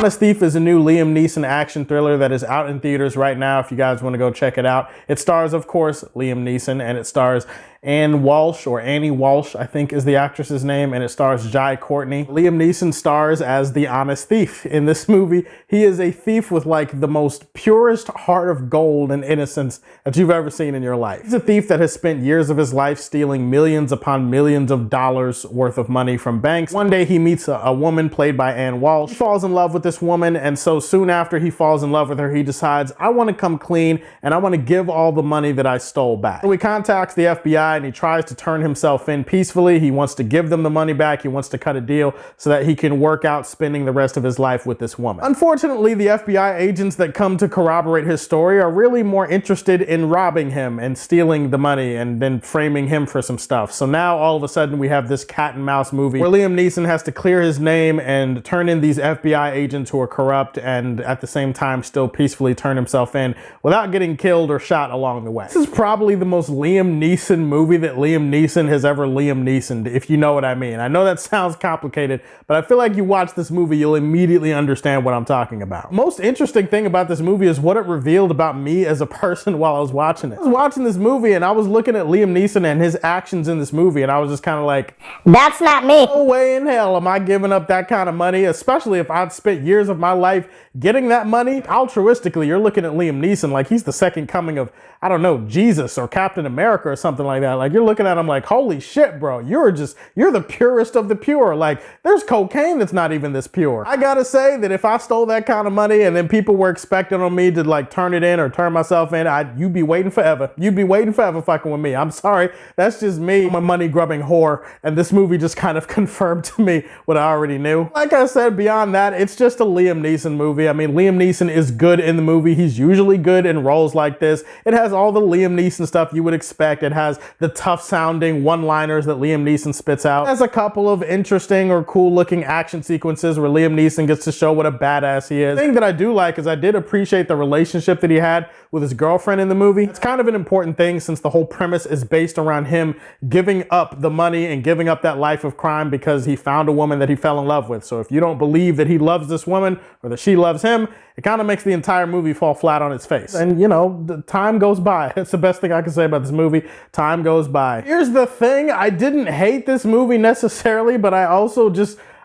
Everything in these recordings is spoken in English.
Honest Thief is a new Liam Neeson action thriller that is out in theaters right now if you guys want to go check it out. It stars, of course, Liam Neeson, and it stars Annie Walsh, I think is the actress's name, and it stars Jai Courtney. Liam Neeson stars as the Honest Thief. In this movie, he is a thief with like the most purest heart of gold and innocence that you've ever seen in your life. He's a thief that has spent years of his life stealing millions upon millions of dollars worth of money from banks. One day he meets a woman played by Annie Walsh. He falls in love with this woman, and so soon after he falls in love with her, he decides, I want to come clean and I want to give all the money that I stole back. So he contacts the FBI and he tries to turn himself in peacefully. He wants to give them the money back. He wants to cut a deal so that he can work out spending the rest of his life with this woman. Unfortunately, the FBI agents that come to corroborate his story are really more interested in robbing him and stealing the money and then framing him for some stuff. So now all of a sudden we have this cat and mouse movie where Liam Neeson has to clear his name and turn in these FBI agents who are corrupt and at the same time still peacefully turn himself in without getting killed or shot along the way. This is probably the most Liam Neeson movie that Liam Neeson has ever Liam Neesoned, if you know what I mean. I know that sounds complicated, but I feel like you watch this movie, you'll immediately understand what I'm talking about. Most interesting thing about this movie is what it revealed about me as a person while I was watching it. I was watching this movie and I was looking at Liam Neeson and his actions in this movie, and I was just kind of like, that's not me. No way in hell am I giving up that kind of money, especially if I'd spent years of my life getting that money. Altruistically, you're looking at Liam Neeson like he's the second coming of, I don't know, Jesus or Captain America or something like that. Like, you're looking at him like, holy shit, bro, you're the purest of the pure. Like, there's cocaine that's not even this pure. I gotta say that if I stole that kind of money and then people were expecting on me to like turn it in or turn myself in, you'd be waiting forever. You'd be waiting forever fucking with me. I'm sorry. That's just me. I'm a money grubbing whore. And this movie just kind of confirmed to me what I already knew. Like I said, beyond that, it's just a Liam Neeson movie. I mean, Liam Neeson is good in the movie. He's usually good in roles like this. It has all the Liam Neeson stuff you would expect. It has the tough sounding one-liners that Liam Neeson spits out. It has a couple of interesting or cool looking action sequences where Liam Neeson gets to show what a badass he is. The thing that I do like is I did appreciate the relationship that he had with his girlfriend in the movie. It's kind of an important thing since the whole premise is based around him giving up the money and giving up that life of crime because he found a woman that he fell in love with. So if you don't believe that he loves this woman or that she loves him, it kind of makes the entire movie fall flat on its face. And you know, the time goes by. That's the best thing I can say about this movie. Time goes by. Here's the thing. I didn't hate this movie necessarily, but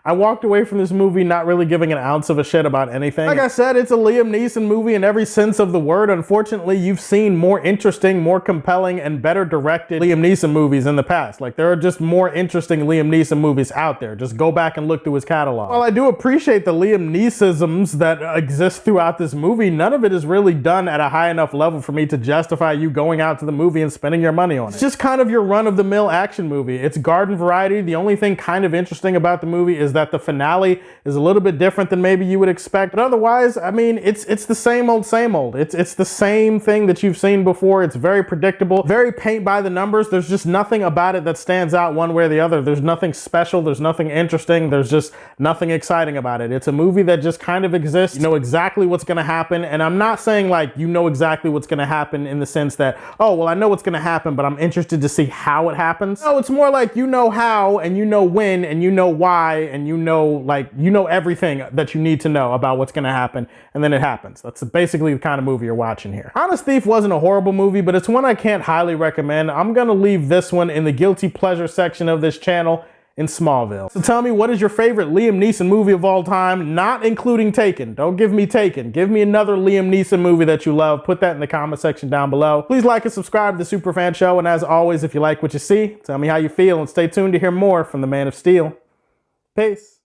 I walked away from this movie not really giving an ounce of a shit about anything. Like I said, it's a Liam Neeson movie in every sense of the word. Unfortunately, you've seen more interesting, more compelling, and better directed Liam Neeson movies in the past. Like, there are just more interesting Liam Neeson movies out there. Just go back and look through his catalog. While I do appreciate the Liam Neesisms that exist throughout this movie, none of it is really done at a high enough level for me to justify you going out to the movie and spending your money on it. It's just kind of your run-of-the-mill action movie. It's garden variety. The only thing kind of interesting about the movie is that the finale is a little bit different than maybe you would expect. But otherwise, I mean, it's the same old, same old. It's the same thing that you've seen before. It's very predictable, very paint by the numbers. There's just nothing about it that stands out one way or the other. There's nothing special. There's nothing interesting. There's just nothing exciting about it. It's a movie that just kind of exists. You know exactly what's going to happen. And I'm not saying like you know exactly what's going to happen in the sense that, oh, well, I know what's going to happen, but I'm interested to see how it happens. No, it's more like you know how and you know when and you know why and you know everything that you need to know about what's going to happen, and then it happens. That's basically the kind of movie you're watching here. Honest Thief wasn't a horrible movie, but it's one I can't highly recommend. I'm going to leave this one in the guilty pleasure section of this channel in Smallville. So tell me, what is your favorite Liam Neeson movie of all time, not including Taken? Don't give me Taken. Give me another Liam Neeson movie that you love. Put that in the comment section down below. Please like and subscribe to the Superfan Show, and as always, if you like what you see, tell me how you feel, and stay tuned to hear more from the Man of Steel. Peace.